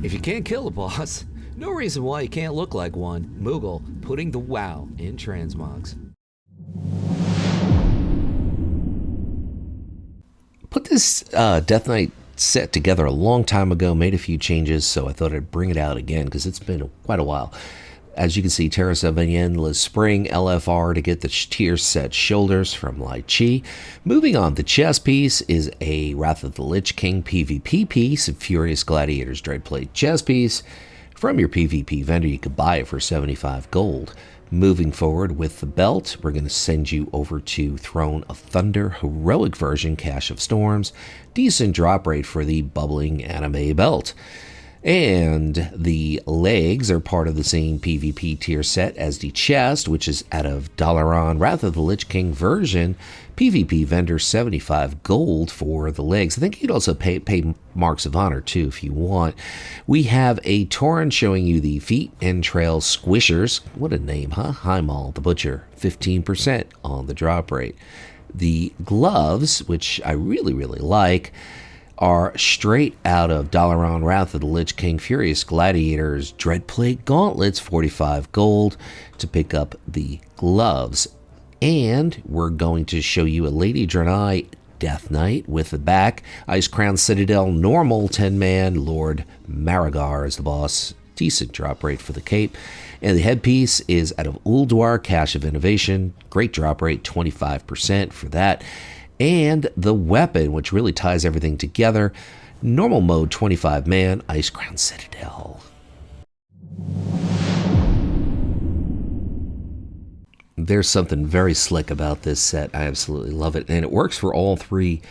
If you can't kill a boss, no reason why you can't look like one. Moogle putting the wow in transmogs. Put this Death Knight set together a long time ago, made a few changes, so I thought I'd bring it out again because it's been quite a while. As you can see, Terrace of an Endless Spring, LFR to get the tier set shoulders from Lich King. Moving on, the chest piece is a Wrath of the Lich King PvP piece, a Furious Gladiator's Dreadplate chest piece. From your PvP vendor, you could buy it for 75 gold. Moving forward with the belt, we're going to send you over to Throne of Thunder, Heroic version, Cache of Storms. Decent drop rate for the bubbling anime belt. And the legs are part of the same PvP tier set as the chest, which is out of Dalaran, Wrath of the Lich King version. PvP vendor 75 gold for the legs. I think you'd also pay marks of honor too if you want. We have a Tauren showing you the feet and trail squishers. What a name, huh? Heimal the Butcher, 15% on the drop rate. The gloves, which I really like, are straight out of Dalaran, Wrath of the Lich King, Furious Gladiators, Dreadplate Gauntlets, 45 gold to pick up the gloves. And we're going to show you a Lady Draenei Death Knight with the back, Ice Crown Citadel, normal 10-man, Lord Marigar is the boss. Decent drop rate for the cape. And the headpiece is out of Ulduar, Cache of Innovation. Great drop rate, 25% for that. And the weapon, which really ties everything together, normal mode 25-man, Ice Crown Citadel. There's something very slick about this set. I absolutely love it. And it works for all three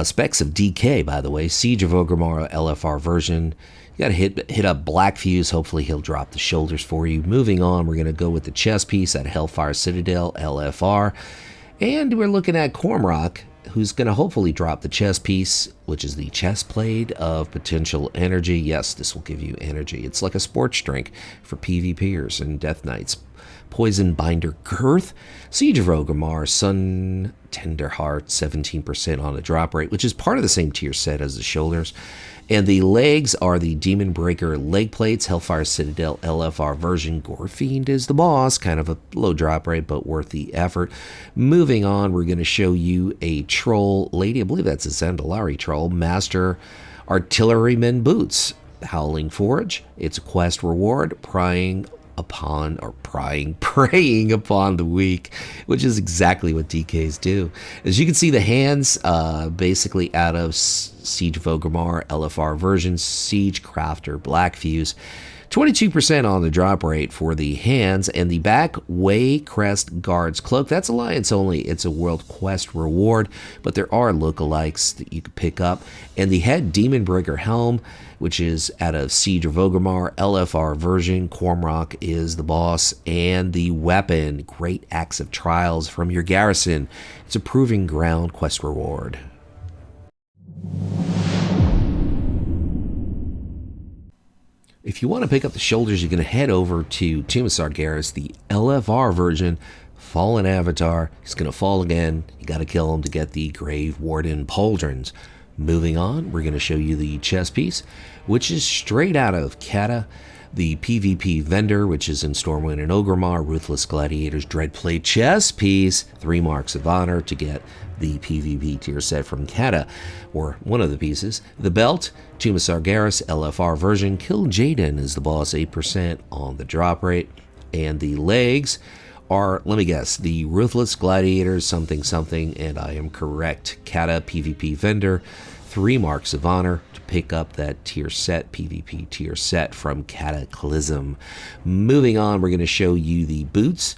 specs of DK, by the way. Siege of Orgrimmar LFR version. You got to hit up Black Fuse. Hopefully he'll drop the shoulders for you. Moving on, we're going to go with the chest piece at Hellfire Citadel LFR. And we're looking at Cormrock, who's going to hopefully drop the chest piece, which is the chest plate of potential energy. Yes, this will give you energy. It's like a sports drink for PvPers and Death Knights. Poison Binder Girth, Siege of Orgrimmar, Sun Tenderheart, 17% on the drop rate, which is part of the same tier set as the shoulders. And the legs are the Demon Breaker leg plates, Hellfire Citadel LFR version. Gorefiend is the boss, kind of a low drop rate, but worth the effort. Moving on, we're going to show you a troll lady. I believe that's a Zandalari troll. Master Artilleryman boots, Howling Forge. It's a quest reward, preying upon the weak, which is exactly what DKs do. As you can see, the hands basically out of Siege of Orgrimmar LFR version, Siege Crafter Black Fuse, 22% on the drop rate for the hands. And the back, Way Crest Guard's Cloak, that's Alliance only. It's a world quest reward, but there are lookalikes that you can pick up. And the head, Demon Breaker Helm, which is out of Siege of Orgrimmar LFR version. Cormrock is the boss. And the weapon, Great Axe of Trials from your garrison. It's a Proving Ground quest reward. If you want to pick up the shoulders, you're going to head over to Tomb of Sargeras, the LFR version, Fallen Avatar. He's going to fall again. You got to kill him to get the Grave Warden Pauldrons. Moving on, we're going to show you the chest piece, which is straight out of Cata, the PvP vendor, which is in Stormwind and Orgrimmar, Ruthless Gladiators Dreadplate chest piece, 3 marks of honor to get the PvP tier set from Cata, or one of the pieces. The belt, Tomb of Sargeras LFR version, Kill Jaden is the boss, 8% on the drop rate. And the legs are, let me guess, the Ruthless Gladiators something, and I am correct. Cata PvP vendor, 3 marks of honor to pick up that tier set, PvP tier set from Cataclysm. Moving on, we're going to show you the boots,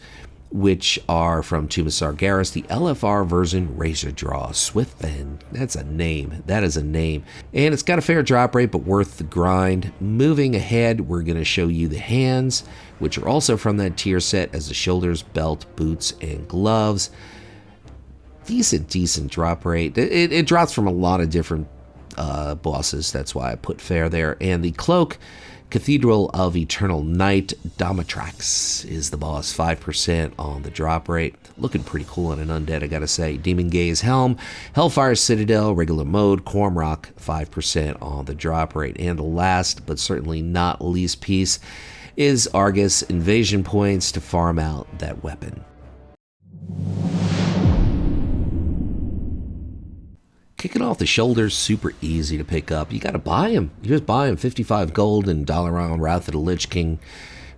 which are from Tomb of Sargeras, the LFR version, Razor Draw Swift Bend. That's a name. That is a name. And it's got a fair drop rate, but worth the grind. Moving ahead, we're going to show you the hands, which are also from that tier set as the shoulders, belt, boots, and gloves. Decent drop rate. It drops from a lot of different bosses. That's why I put fair there. And the cloak Cathedral of Eternal Night, Domitrax is the boss, 5% on the drop rate. Looking pretty cool on an undead, I gotta say. Demon Gaze Helm, Hellfire Citadel, regular mode, Cormrock, 5% on the drop rate. And the last, but certainly not least piece, is Argus Invasion Points to farm out that weapon. Kicking off the shoulders, super easy to pick up. You got to buy them. You just buy them, 55 gold and $1 Wrath of the Lich King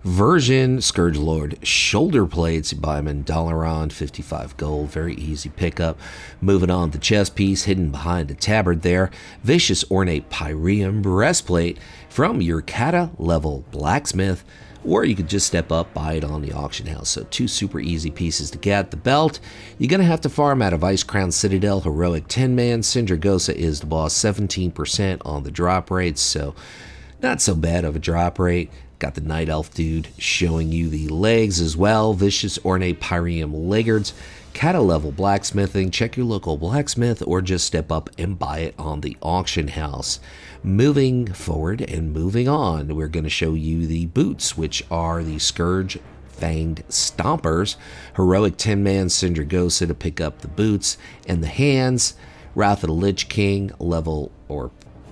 version. Scourge Lord shoulder plates, you buy them in $1, 55 gold. Very easy pickup. Moving on, the chest piece hidden behind a tabard there. Vicious Ornate Pyreum breastplate from your Cata level blacksmith. Or you could just step up, buy it on the auction house. So 2 super easy pieces to get. The belt, you're going to have to farm out of Ice Crown Citadel, Heroic 10-man. Sargeras is the boss, 17% on the drop rate. So not so bad of a drop rate. Got the Night Elf dude showing you the legs as well. Vicious Ornate Pyreum Leggards. Cata level blacksmithing. Check your local blacksmith or just step up and buy it on the auction house. Moving forward and moving on, we're going to show you the boots, which are the Scourge Fanged Stompers. Heroic 10-man Sargeras to pick up the boots. And the hands, Wrath of the Lich King, level or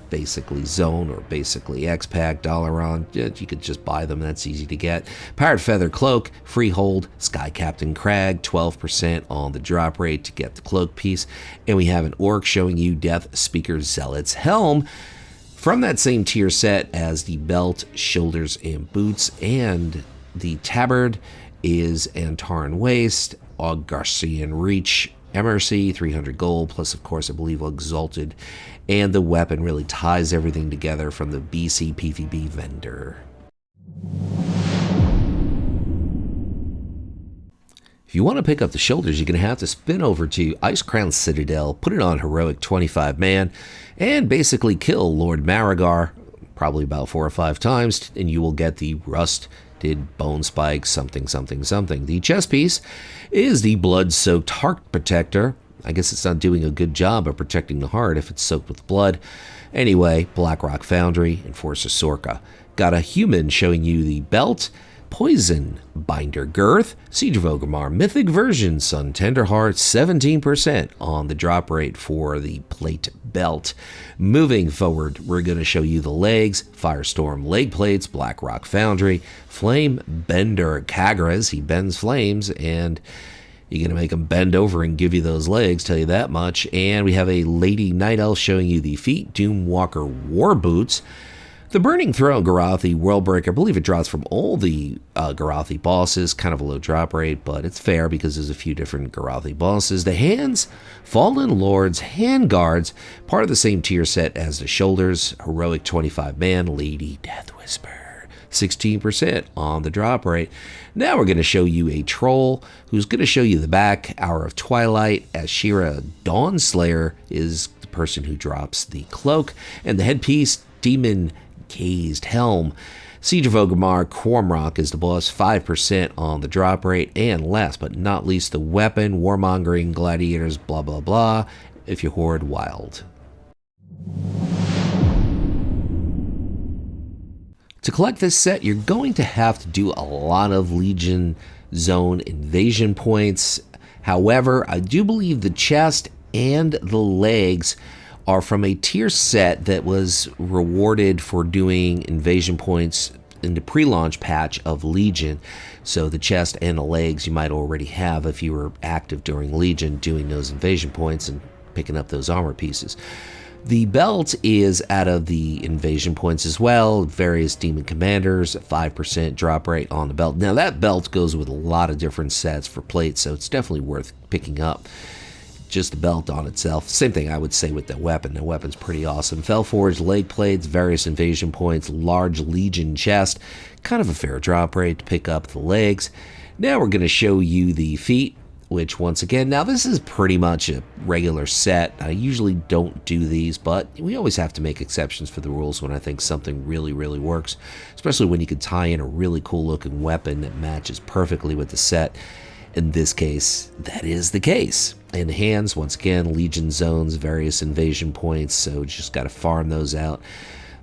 basically zone or basically xpac, $1. You could just buy them, that's easy to get. Pirate Feather Cloak, Freehold, Sky Captain Crag, 12% on the drop rate to get the cloak piece. And we have an orc showing you Death Speaker Zealot's Helm from that same tier set as the belt, shoulders, and boots. And the tabard is Antaran Waste, Augarcian Reach, MRC, 300 gold, plus of course I believe Exalted. And the weapon really ties everything together from the BC PVP vendor. If you want to pick up the shoulders, you're going to have to spin over to Ice Crown Citadel, put it on Heroic 25-man, and basically kill Lord Marigar, probably about 4 or 5 times, and you will get the rusted bone spike something. The chest piece is the blood-soaked heart protector. I guess it's not doing a good job of protecting the heart if it's soaked with blood. Anyway, Blackrock Foundry, Enforcer Sorka. Got a human showing you the belt, Poison Binder Girth, Siege of Orgrimmar Mythic version, Sun Tenderheart, 17% on the drop rate for the plate belt. Moving forward, we're going to show you the legs, Firestorm leg plates, Blackrock Foundry, Flame Bender Kagras, he bends flames, and you're going to make them bend over and give you those legs, tell you that much. And we have a Lady Night Elf showing you the feet, Doomwalker War Boots. The Burning Throne Garathi Worldbreaker, I believe it drops from all the Garathi bosses, kind of a low drop rate, but it's fair because there's a few different Garathi bosses. The hands, Fallen Lords, Hand Guards, part of the same tier set as the shoulders, Heroic 25-man, Lady Death Whisper. 16% on the drop rate. Now we're going to show you a troll who's going to show you the back. Hour of Twilight, Ashira Dawnslayer is the person who drops the cloak. And the headpiece, Demon Gazed Helm. Siege of Orgrimmar, Cormrock is the boss, 5% on the drop rate. And last but not least, the weapon, Warmongering Gladiators, blah, blah, blah, if you hoard wild. To collect this set, you're going to have to do a lot of Legion Zone invasion points. However, I do believe the chest and the legs are from a tier set that was rewarded for doing invasion points in the pre-launch patch of Legion. So the chest and the legs you might already have if you were active during Legion doing those invasion points and picking up those armor pieces. The belt is out of the invasion points as well. Various demon commanders, 5% drop rate on the belt. Now that belt goes with a lot of different sets for plates, so it's definitely worth picking up. Just the belt on itself. Same thing I would say with the weapon. The weapon's pretty awesome. Felforged leg plates, various invasion points, large Legion chest. Kind of a fair drop rate to pick up the legs. Now we're going to show you the feet, which once again, now this is pretty much a regular set. I usually don't do these, but we always have to make exceptions for the rules when I think something really, really works, especially when you can tie in a really cool looking weapon that matches perfectly with the set. In this case, that is the case. And the hands, once again, Legion zones, various invasion points, so just got to farm those out.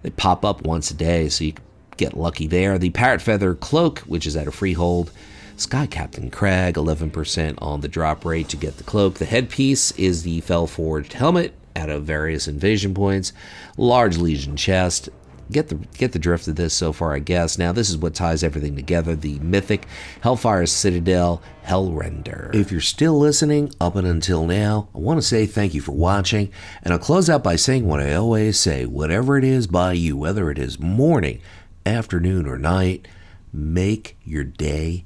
They pop up once a day, so you get lucky there. The Parrot Feather Cloak, which is at a freehold. Sky Captain Crag, 11% on the drop rate to get the cloak. The headpiece is the Fell Forged Helmet out of various invasion points. Large Legion chest. Get the drift of this so far, I guess. Now, this is what ties everything together. The mythic Hellfire Citadel Hellrender. If you're still listening up and until now, I want to say thank you for watching. And I'll close out by saying what I always say. Whatever it is by you, whether it is morning, afternoon, or night, make your day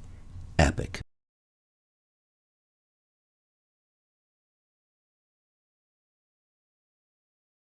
epic.